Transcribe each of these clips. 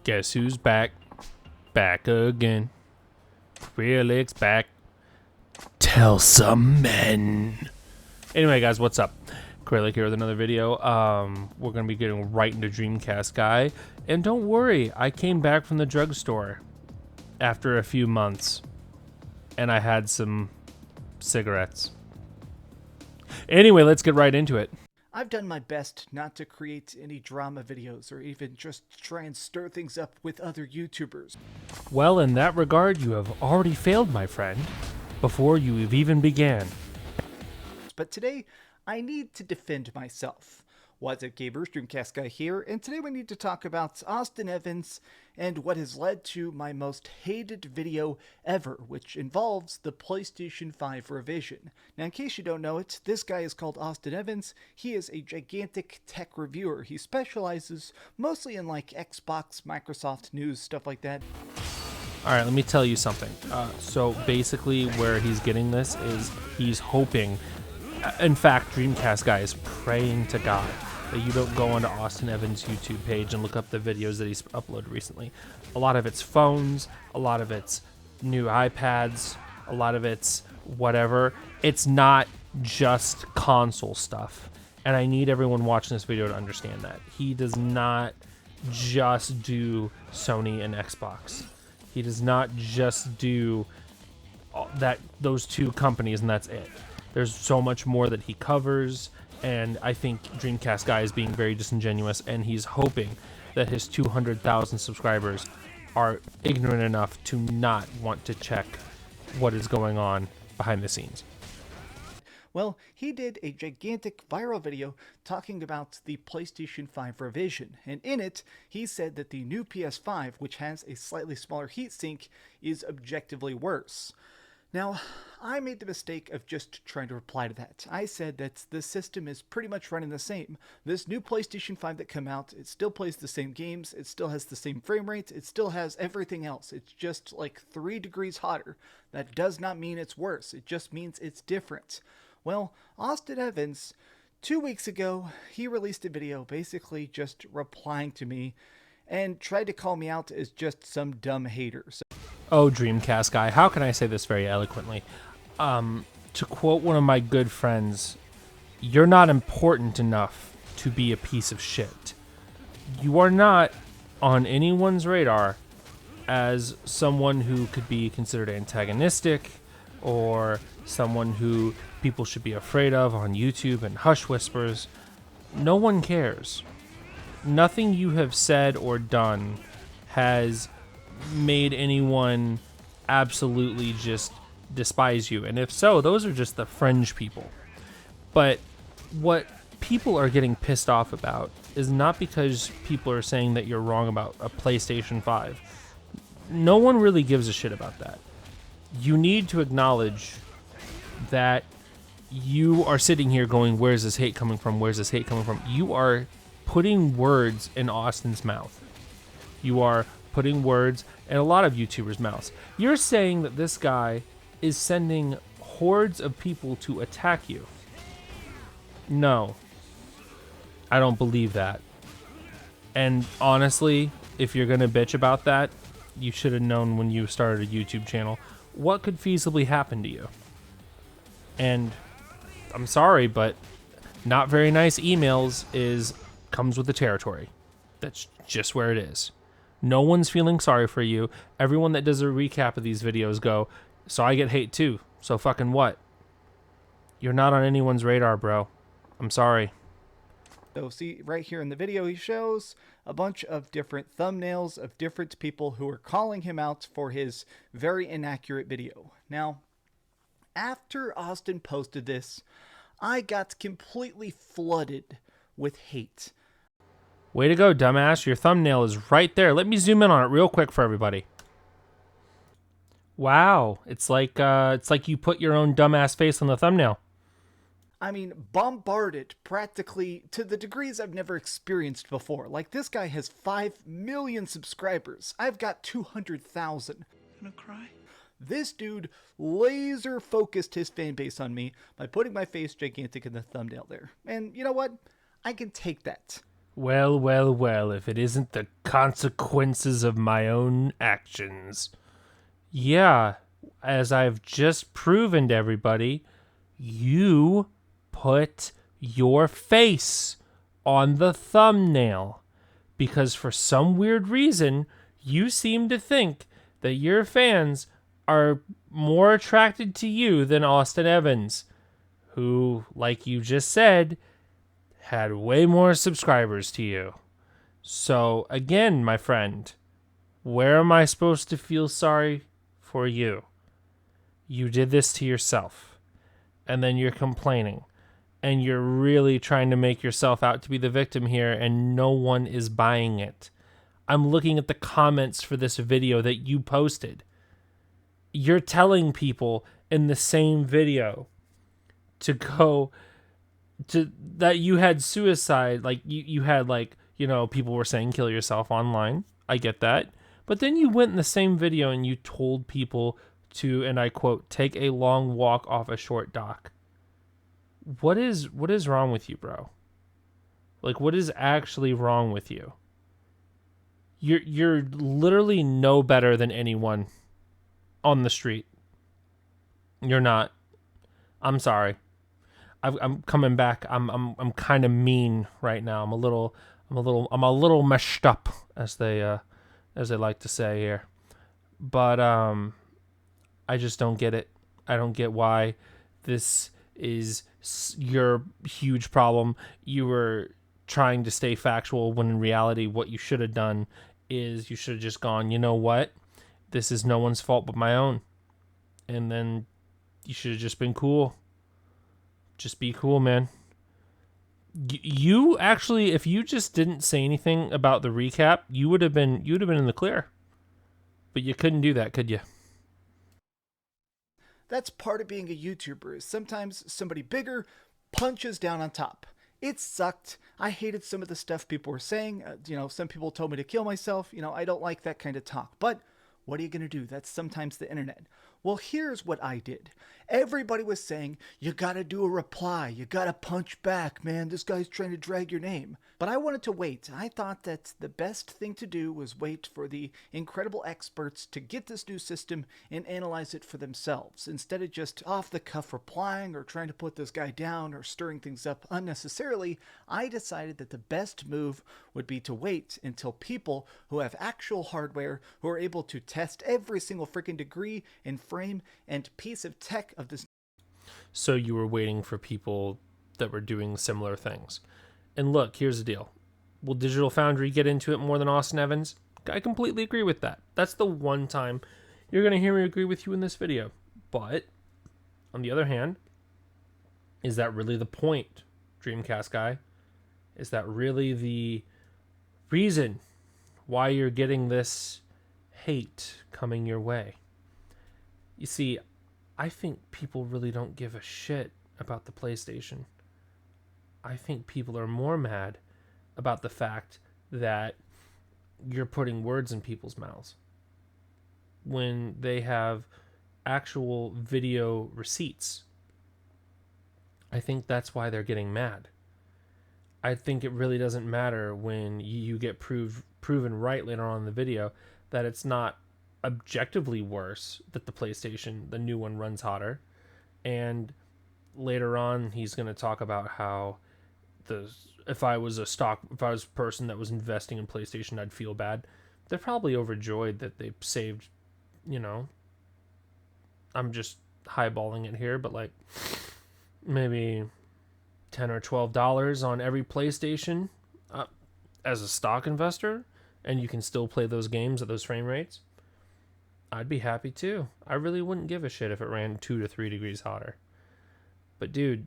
Guess who's back? Back again. Acrylic's back. Tell some men. Anyway, guys, what's up? Acrylic here with another video. We're going to be getting right into Dreamcast Guy. And don't worry, I came back from the drugstore after a few months. And I had some cigarettes. Anyway, let's get right into it. I've done my best not to create any drama videos or even just try and stir things up with other YouTubers. Well, in that regard, you have already failed, my friend, before you have even began. But today, I need to defend myself. What's up, gamers? Dreamcast Guy here, and today we need to talk about Austin Evans and what has led to my most hated video ever, which involves the PlayStation 5 revision. Now, in case you don't know it, this guy is called Austin Evans. He is a gigantic tech reviewer. He specializes mostly in like Xbox, Microsoft news, stuff like that. Alright, let me tell you something. So basically where he's getting this is he's hoping, in fact, Dreamcast Guy is praying to God that you don't go onto Austin Evans' YouTube page and look up the videos that he's uploaded recently. A lot of it's phones, a lot of it's new iPads, a lot of it's whatever. It's not just console stuff. And I need everyone watching this video to understand that. He does not just do Sony and Xbox. He does not just do those two companies and that's it. There's so much more that he covers, and I think Dreamcast Guy is being very disingenuous, and he's hoping that his 200,000 subscribers are ignorant enough to not want to check what is going on behind the scenes. Well, he did a gigantic viral video talking about the PlayStation 5 revision, and in it, he said that the new PS5, which has a slightly smaller heatsink, is objectively worse. Now, I made the mistake of just trying to reply to that. I said that the system is pretty much running the same. This new PlayStation 5 that came out, it still plays the same games, it still has the same frame rates, it still has everything else. It's just like 3 degrees hotter. That does not mean it's worse, it just means it's different. Well, Austin Evans, 2 weeks ago, he released a video basically just replying to me and tried to call me out as just some dumb hater. Oh, Dreamcast Guy, how can I say this very eloquently? To quote one of my good friends, you're not important enough to be a piece of shit. You are not on anyone's radar as someone who could be considered antagonistic or someone who people should be afraid of on YouTube and hush whispers. No one cares. Nothing you have said or done has made anyone absolutely just despise you, and if so, those are just the fringe people. But what people are getting pissed off about is not because people are saying that you're wrong about a PlayStation 5. No one really gives a shit about that. You need to acknowledge that you are sitting here going, where's this hate coming from? Where's this hate coming from? You are putting words in Austin's mouth. You are putting words in a lot of YouTubers' mouths. You're saying that this guy is sending hordes of people to attack you. No. I don't believe that. And honestly, if you're gonna bitch about that, you should have known when you started a YouTube channel what could feasibly happen to you. And I'm sorry, but not very nice emails comes with the territory. That's just where it is. No one's feeling sorry for you. Everyone that does a recap of these videos go, so I get hate too. So fucking what? You're not on anyone's radar, bro. I'm sorry. So see, right here in the video, he shows a bunch of different thumbnails of different people who are calling him out for his very inaccurate video. Now, after Austin posted this, I got completely flooded with hate. Way to go, dumbass. Your thumbnail is right there. Let me zoom in on it real quick for everybody. Wow. It's like you put your own dumbass face on the thumbnail. I mean, bombarded practically to the degrees I've never experienced before. Like, this guy has 5 million subscribers. I've got 200,000. Gonna cry? This dude laser focused his fan base on me by putting my face gigantic in the thumbnail there. And you know what? I can take that. Well, well, well, if it isn't the consequences of my own actions. Yeah, as I've just proven to everybody, you put your face on the thumbnail because for some weird reason, you seem to think that your fans are more attracted to you than Austin Evans, who, like you just said, had way more subscribers to you. So, again, my friend, where am I supposed to feel sorry for you? You did this to yourself, and then you're complaining, and you're really trying to make yourself out to be the victim here, and no one is buying it. I'm looking at the comments for this video that you posted. You're telling people in the same video to go to that you had suicide, like you had, like, people were saying kill yourself online. I get that. But then you went in the same video and you told people to, and I quote, take a long walk off a short dock. What is wrong with you, bro? Like, what is actually wrong with you? You're literally no better than anyone on the street. You're not. I'm sorry. I'm coming back. I'm kind of mean right now. I'm a little meshed up, as they like to say here. But I just don't get it. I don't get why this is your huge problem. You were trying to stay factual when in reality what you should have done is you should have just gone, you know what? This is no one's fault but my own. And then you should have just been cool. Just be cool, man. You actually, if you just didn't say anything about the recap, you would have been in the clear. But you couldn't do that, could you? That's part of being a YouTuber. Is sometimes somebody bigger punches down on top. It sucked. I hated some of the stuff people were saying. Some people told me to kill myself. I don't like that kind of talk. But what are you going to do? That's sometimes the internet. Well, here's what I did. Everybody was saying, you gotta do a reply. You gotta punch back, man. This guy's trying to drag your name. But I wanted to wait. I thought that the best thing to do was wait for the incredible experts to get this new system and analyze it for themselves, instead of just off the cuff replying or trying to put this guy down or stirring things up unnecessarily. I decided that the best move would be to wait until people who have actual hardware, who are able to test every single freaking degree and frame and piece of tech of this. So you were waiting for people that were doing similar things. And look, here's the deal. Will Digital Foundry get into it more than Austin Evans? I completely agree with that. That's the one time you're going to hear me agree with you in this video. But, on the other hand, is that really the point, Dreamcast Guy? Is that really the reason why you're getting this hate coming your way? You see, I think people really don't give a shit about the PlayStation. I think people are more mad about the fact that you're putting words in people's mouths when they have actual video receipts. I think that's why they're getting mad. I think it really doesn't matter when you get proven right later on in the video that it's not objectively worse, that the PlayStation, the new one, runs hotter. And later on, he's going to talk about how if I was a person that was investing in PlayStation, I'd feel bad. They're probably overjoyed that they saved, I'm just highballing it here, but like maybe $10 or $12 on every PlayStation as a stock investor, and you can still play those games at those frame rates. I'd be happy too. I really wouldn't give a shit if it ran 2 to 3 degrees hotter. But dude,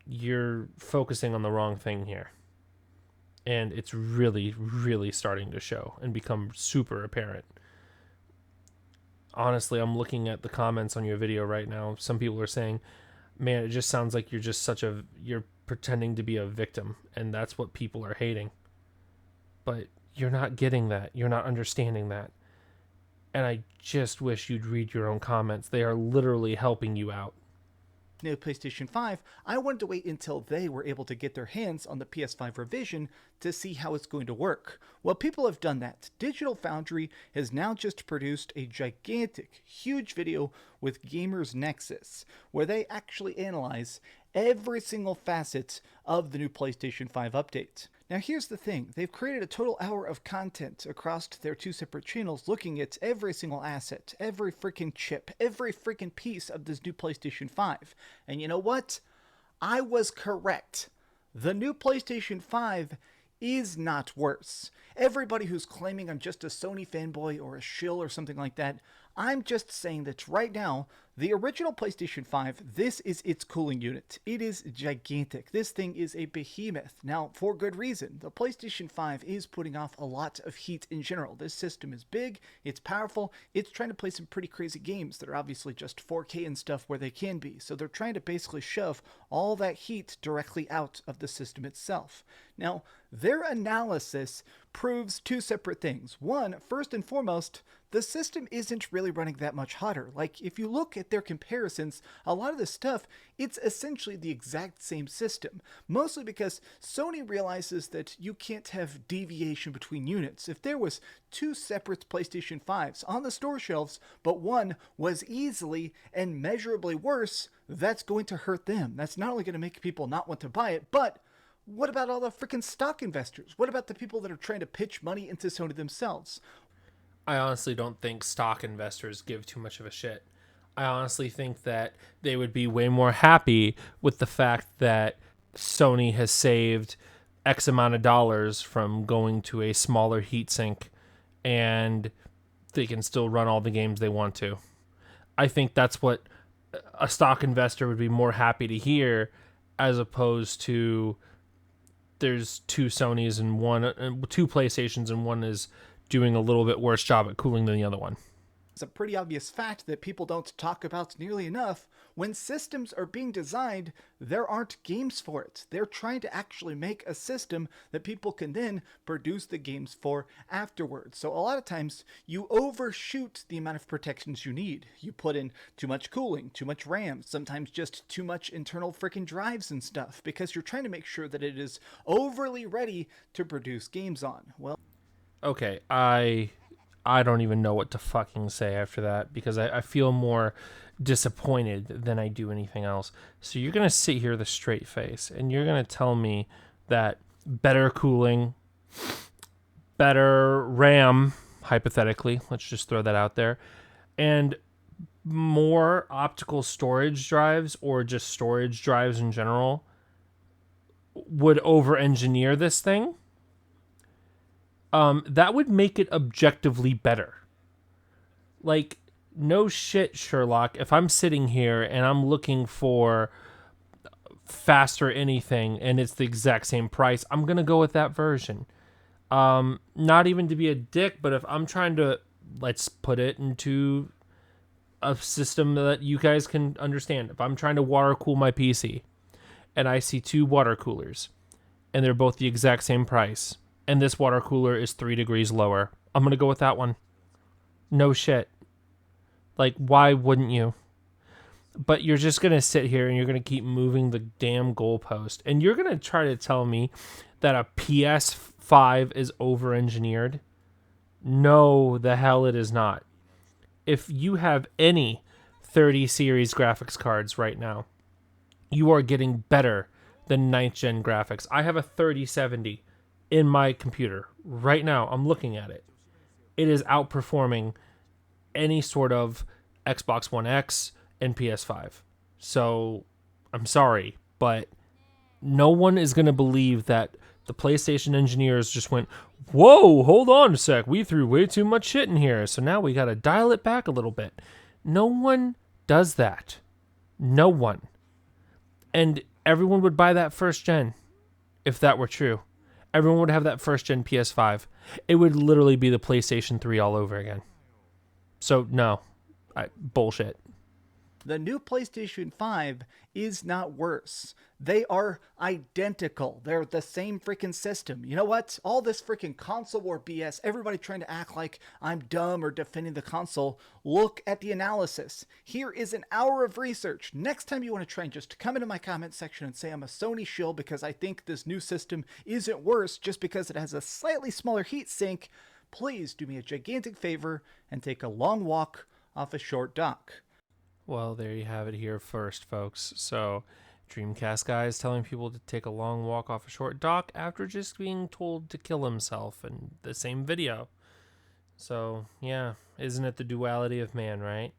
you're focusing on the wrong thing here. And it's really, really starting to show and become super apparent. Honestly, I'm looking at the comments on your video right now. Some people are saying, man, it just sounds like you're pretending to be a victim, and that's what people are hating. But you're not getting that. You're not understanding that. And I just wish you'd read your own comments. They are literally helping you out. new PlayStation 5, I wanted to wait until they were able to get their hands on the PS5 revision to see how it's going to work. Well, people have done that. Digital Foundry has now just produced a gigantic, huge video with Gamers Nexus, where they actually analyze every single facet of the new PlayStation 5 update. Now here's the thing, they've created a total hour of content across their two separate channels looking at every single asset, every freaking chip, every freaking piece of this new PlayStation 5. And you know what? I was correct. The new PlayStation 5 is not worse. Everybody who's claiming I'm just a Sony fanboy or a shill or something like that, I'm just saying that right now, the original PlayStation 5, this is its cooling unit. It is gigantic. This thing is a behemoth. Now, for good reason. The PlayStation 5 is putting off a lot of heat in general. This system is big, it's powerful, it's trying to play some pretty crazy games that are obviously just 4K and stuff where they can be. So they're trying to basically shove all that heat directly out of the system itself. Now, their analysis proves two separate things. One, first and foremost, the system isn't really running that much hotter. Like, if you look at their comparisons, a lot of this stuff, it's essentially the exact same system. Mostly because Sony realizes that you can't have deviation between units. If there was two separate PlayStation 5s on the store shelves, but one was easily and measurably worse, that's going to hurt them. That's not only going to make people not want to buy it, but what about all the freaking stock investors? What about the people that are trying to pitch money into Sony themselves? I honestly don't think stock investors give too much of a shit. I honestly think that they would be way more happy with the fact that Sony has saved X amount of dollars from going to a smaller heatsink and they can still run all the games they want to. I think that's what a stock investor would be more happy to hear, as opposed to there's two Sonys and two PlayStations and one is doing a little bit worse job at cooling than the other one. It's a pretty obvious fact that people don't talk about nearly enough. When systems are being designed, there aren't games for it. They're trying to actually make a system that people can then produce the games for afterwards. So a lot of times you overshoot the amount of protections you need. You put in too much cooling, too much RAM, sometimes just too much internal freaking drives and stuff, because you're trying to make sure that it is overly ready to produce games on. Well, okay, I don't even know what to fucking say after that, because I feel more disappointed than I do anything else. So you're going to sit here with a straight face and you're going to tell me that better cooling, better RAM, hypothetically, let's just throw that out there, and more optical storage drives or just storage drives in general would over-engineer this thing? That would make it objectively better. Like, no shit, Sherlock. If I'm sitting here and I'm looking for faster anything and it's the exact same price, I'm going to go with that version. Not even to be a dick, but if I'm trying to, let's put it into a system that you guys can understand. If I'm trying to water cool my PC and I see two water coolers and they're both the exact same price, and this water cooler is 3 degrees lower, I'm going to go with that one. No shit. Like, why wouldn't you? But you're just going to sit here and you're going to keep moving the damn goalpost. And you're going to try to tell me that a PS5 is over-engineered? No, the hell it is not. If you have any 30 series graphics cards right now, you are getting better than 9th gen graphics. I have a 3070 in my computer right now. I'm looking at it. It is outperforming any sort of Xbox One X and PS5. So I'm sorry, but no one is going to believe that the PlayStation engineers just went, whoa, hold on a sec, we threw way too much shit in here, so now we got to dial it back a little bit. No one does that. No one. And everyone would buy that first gen if that were true. Everyone would have that first gen PS5. It would literally be the PlayStation 3 all over again. So no, bullshit. The new PlayStation 5 is not worse. They are identical. They're the same freaking system. You know what? All this freaking console war BS, everybody trying to act like I'm dumb or defending the console. Look at the analysis. Here is an hour of research. Next time you want to try and just come into my comment section and say I'm a Sony shill because I think this new system isn't worse just because it has a slightly smaller heatsink, please do me a gigantic favor and take a long walk off a short dock. Well, there you have it here first, folks. So, Dreamcast Guy is telling people to take a long walk off a short dock after just being told to kill himself in the same video. So, yeah, isn't it the duality of man, right?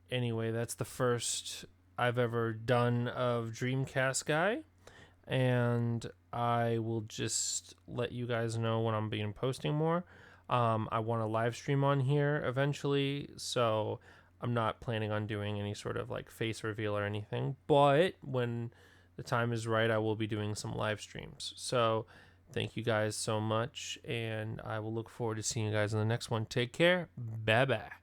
Anyway, that's the first I've ever done of Dreamcast Guy. And I will just let you guys know when I'm being posting more. I want to live stream on here eventually, so I'm not planning on doing any sort of like face reveal or anything, but when the time is right, I will be doing some live streams. So thank you guys so much, and I will look forward to seeing you guys in the next one. Take care. Bye bye.